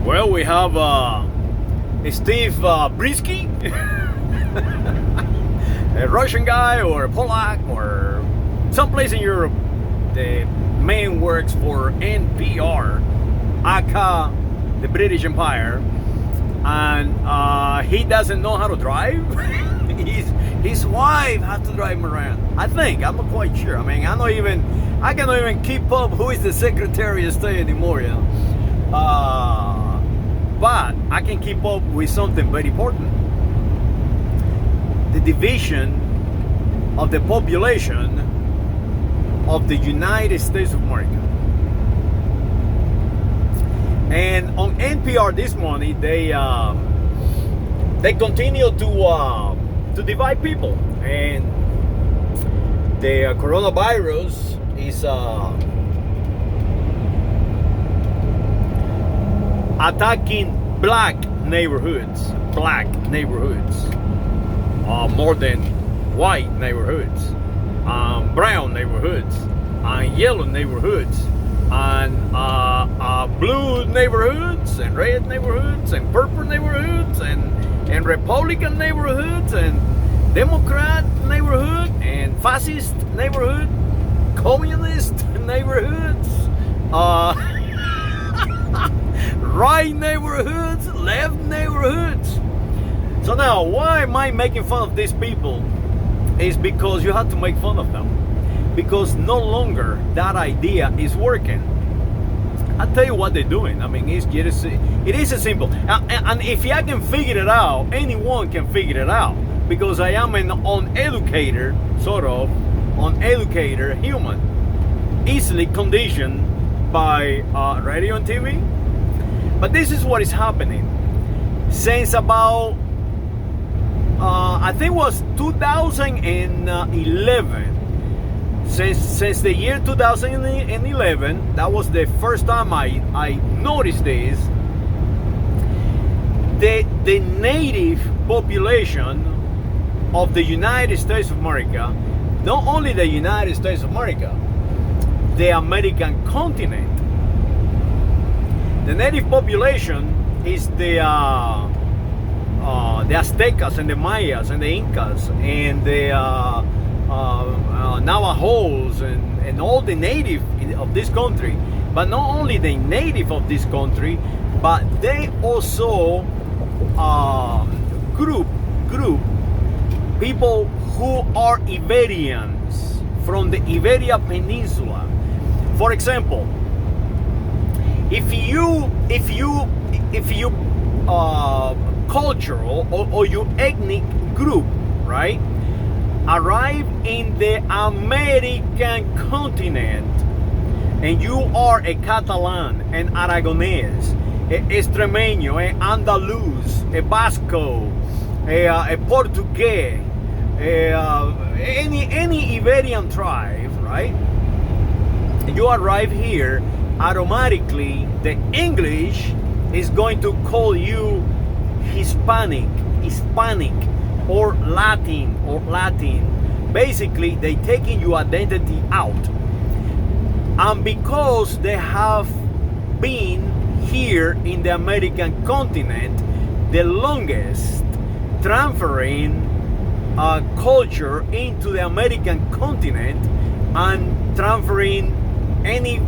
Well, we have Steve Inskeep, a Russian guy or a Polak or someplace in Europe. The man works for NPR, aka the British Empire, and he doesn't know how to drive. His wife has to drive him around. I think, I'm not quite sure. I mean, I cannot even keep up who is the Secretary of State anymore, you know. But I can keep up with something very important. The division of the population of the United States of America. And on NPR this morning, they continue to divide people, and the coronavirus is attacking black neighborhoods, more than white neighborhoods, brown neighborhoods, and yellow neighborhoods, and blue neighborhoods, and red neighborhoods, and purple neighborhoods, and Republican neighborhoods, and Democrat neighborhood, and fascist neighborhood, communist neighborhoods, right neighborhoods, left neighborhoods. So now, why am I making fun of these people? Is because you have to make fun of them, because no longer that idea is working. I'll tell you what they're doing. I mean, it is a simple, and if I can figure it out, anyone can figure it out, because I am an uneducated, uneducated human, easily conditioned by radio and TV. But this is what is happening since about I think it was 2011. Since the year 2011, that was the first time I noticed this. The native population of the United States of America, not only the United States of America, the American continent. The native population is the Aztecas and the Mayas and the Incas and the Navajos and all the native of this country. But not only the native of this country, but they also group people who are Iberians from the Iberia Peninsula. For example, if you cultural or your ethnic group, right, arrive in the American continent, and you are a Catalan, an Aragonese, a Extremeño, a Andaluz, a Basco, a Portuguese, any Iberian tribe, right? You arrive here, automatically the English is going to call you Hispanic, or Latin. Basically, they taking your identity out. And because they have been here in the American continent the longest, transferring culture into the American continent and transferring any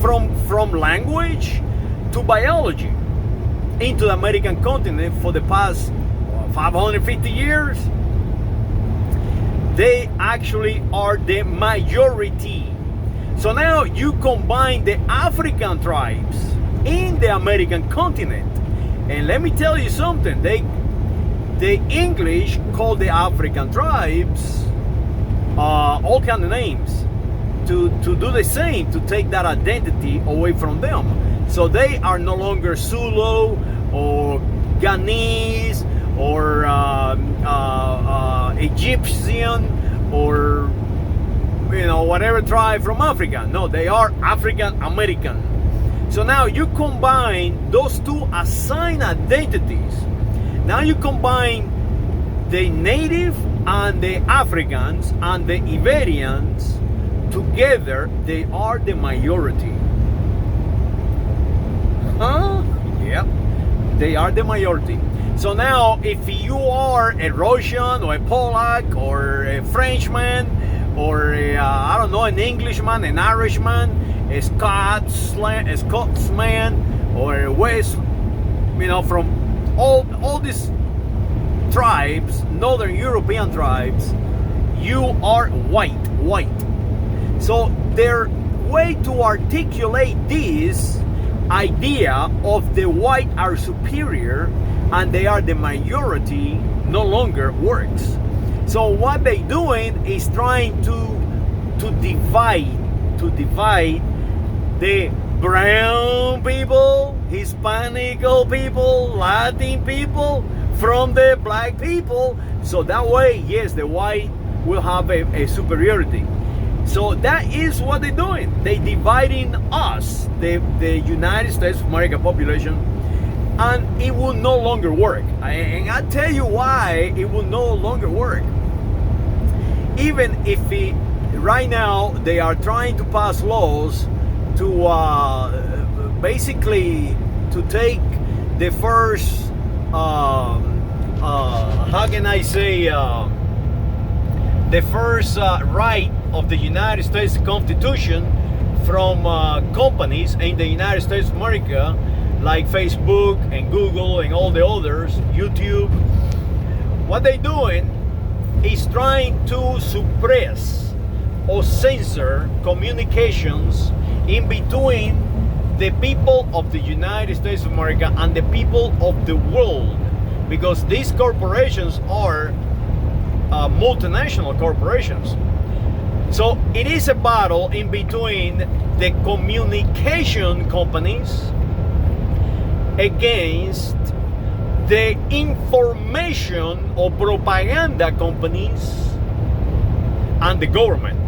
from language to biology into the American continent for the past 550 years. They actually are the majority. So now you combine the African tribes in the American continent, and let me tell you something, the English call the African tribes all kind of names to do the same, to take that identity away from them. So they are no longer Zulu or Ghanese or Egyptian or whatever tribe from Africa. No, they are African American. So now you combine those two assigned identities. Now you combine the native and the Africans and the Iberians together, they are the majority. Huh? They are the majority. So now, if you are a Russian or a Polak or a Frenchman or I don't know, an Englishman, an Irishman, a Scotsman, or a West, from all these tribes, Northern European tribes, you are white. So their way to articulate this idea of the white are superior and they are the majority no longer works. So what they doing is trying to divide the brown people, Hispanic people, Latin people from the black people. So that way, yes, the white will have a superiority. So that is what they're doing. They're dividing us, the United States of America population, and it will no longer work. And I'll tell you why it will no longer work. Even if right now they are trying to pass laws to basically to take the first, how can I say, the first right of the United States Constitution from companies in the United States of America, like Facebook and Google and all the others, YouTube. What they're doing is trying to suppress or censor communications in between the people of the United States of America and the people of the world, because these corporations are multinational corporations. So it is a battle in between the communication companies against the information or propaganda companies and the government.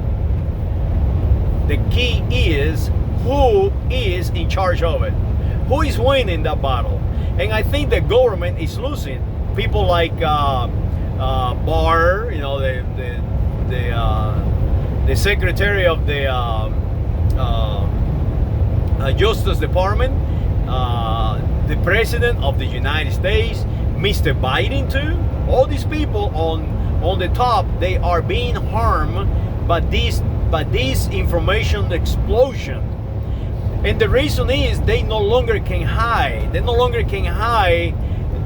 The key is who is in charge of it, who is winning that battle. And I think the government is losing. People like Barr, the secretary of the Justice Department, the president of the United States, Mr. Biden too. All these people on the top, they are being harmed by this information explosion. And the reason is they no longer can hide. They no longer can hide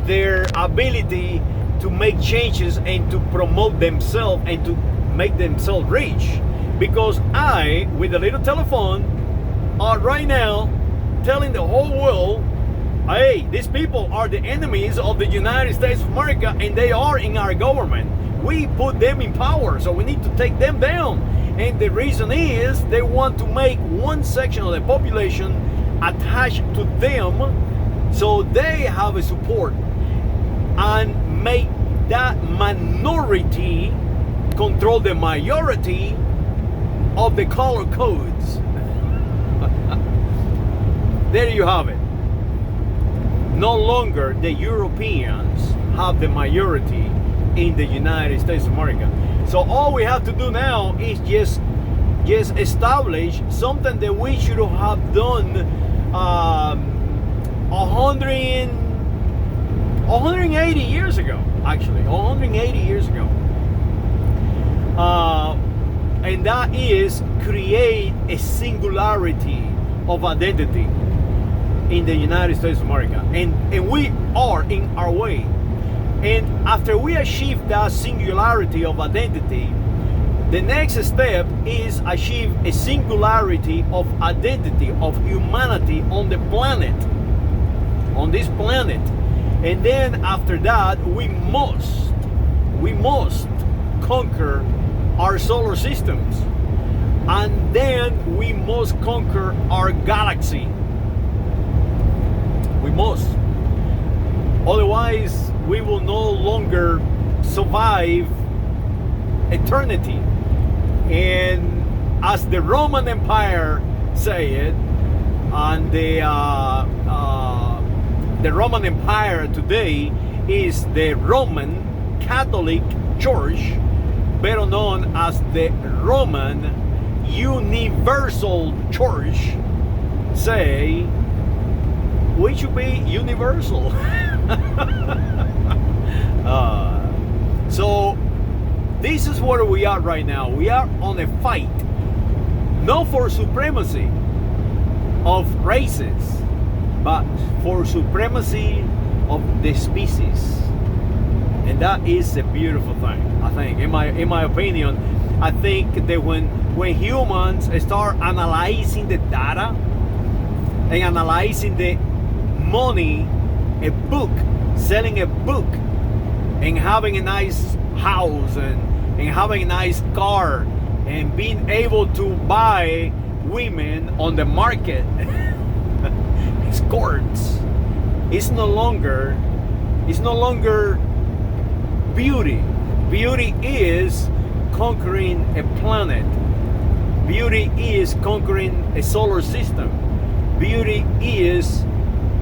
their ability to make changes and to promote themselves and to make themselves rich. Because I, with a little telephone, are right now telling the whole world, hey, these people are the enemies of the United States of America and they are in our government. We put them in power, so we need to take them down. And the reason is they want to make one section of the population attached to them so they have a support and make that minority control the majority of the color codes. There you have it. No longer the Europeans have the majority in the United States of America. So all we have to do now is just establish something that we should have done 180 years ago, actually, 180 years ago. And that is create a singularity of identity in the United States of America. And we are in our way. And after we achieve that singularity of identity, the next step is achieve a singularity of identity of humanity on the planet, on this planet. And then after that, we must conquer our solar systems. And then we must conquer our galaxy. We must. Otherwise, we will no longer survive eternity. And as the Roman Empire say it, and the Roman Empire today is the Roman Catholic Church, better known as the Roman Universal Church, say we should be universal. So this is where we are right now. We are on a fight, not for supremacy of races, but for supremacy of the species. And that is a beautiful thing, I think. In my opinion, I think that when humans start analyzing the data and analyzing the money, a book, selling a book, and having a nice house and having a nice car and being able to buy women on the market, escorts, it's no longer beauty. Beauty is conquering a planet. Beauty is conquering a solar system. Beauty is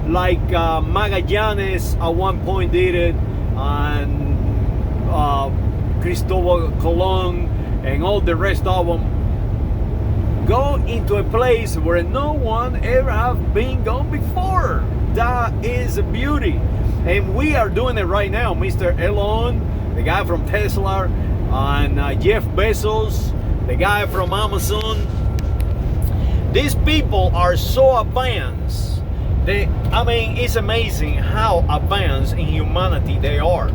like Magallanes at one point did it, and Cristobal Colon and all the rest of them. Go into a place where no one ever have been gone before. That is beauty. And we are doing it right now. Mr. Elon, the guy from Tesla, and Jeff Bezos, the guy from Amazon. These people are so advanced. It's amazing how advanced in humanity they are.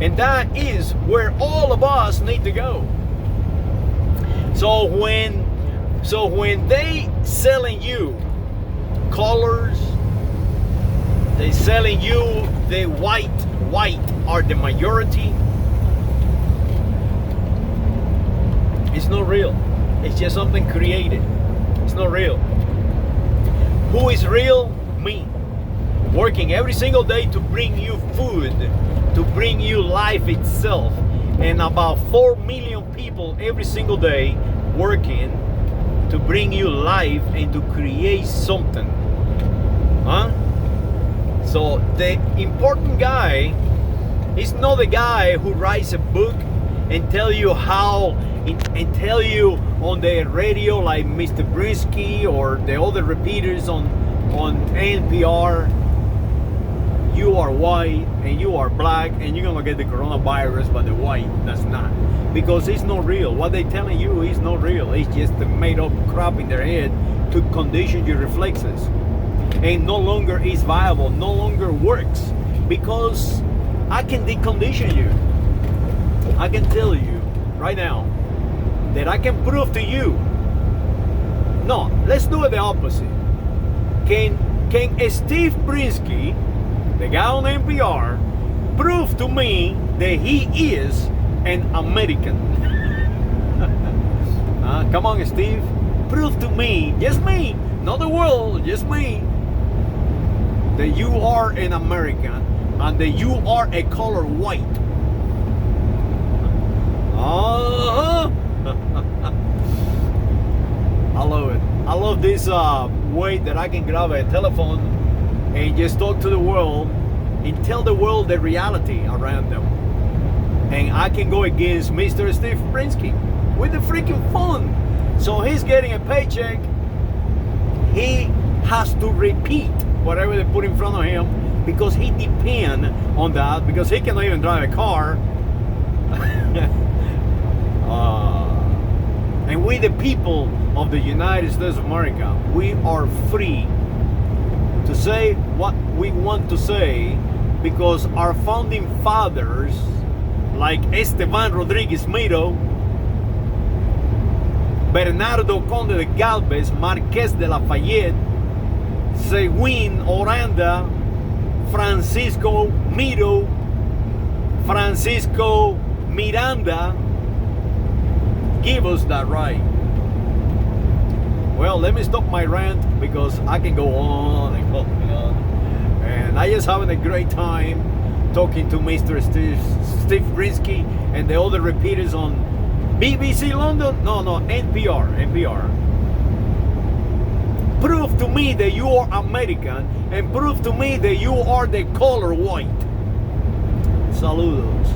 And that is where all of us need to go. So when they selling you colors, they selling you the white are the majority. It's not real. It's just something created. It's not real. Who is real? Me. Working every single day to bring you food, to bring you life itself. And about 4 million people every single day working to bring you life and to create something. Huh? So the important guy is not the guy who writes a book and tell you how, and tell you on the radio like Mr. Brinsky or the other repeaters on NPR, you are white and you are black and you're gonna get the coronavirus, but the white, that's not. Because it's not real. What they telling you is not real. It's just the made up crap in their head to condition your reflexes. And no longer is viable, no longer works. Because I can decondition you. I can tell you right now that I can prove to you. No, let's do it the opposite. Can Steve Brinsky, the guy on NPR, prove to me that he is an American? Come on, Steve. Prove to me, just me, not the world, just me, that you are an American and that you are a color white. I love it. I love this way that I can grab a telephone and just talk to the world and tell the world the reality around them. And I can go against Mr. Steve Brinsky with the freaking phone. So he's getting a paycheck. He has to repeat whatever they put in front of him because he depends on that, because he cannot even drive a car. And we, the people of the United States of America, we are free to say what we want to say because our founding fathers, like Esteban Rodriguez Miro, Bernardo Conde de Galvez, Marqués de Lafayette, Seguin Oranda, Francisco Miro, Francisco Miranda, give us that right. Well, let me stop my rant because I can go on and on and on. And I just having a great time talking to Mr. Steve Brinsky and the other repeaters on BBC London. No, NPR. Prove to me that you are American and prove to me that you are the color white. Saludos.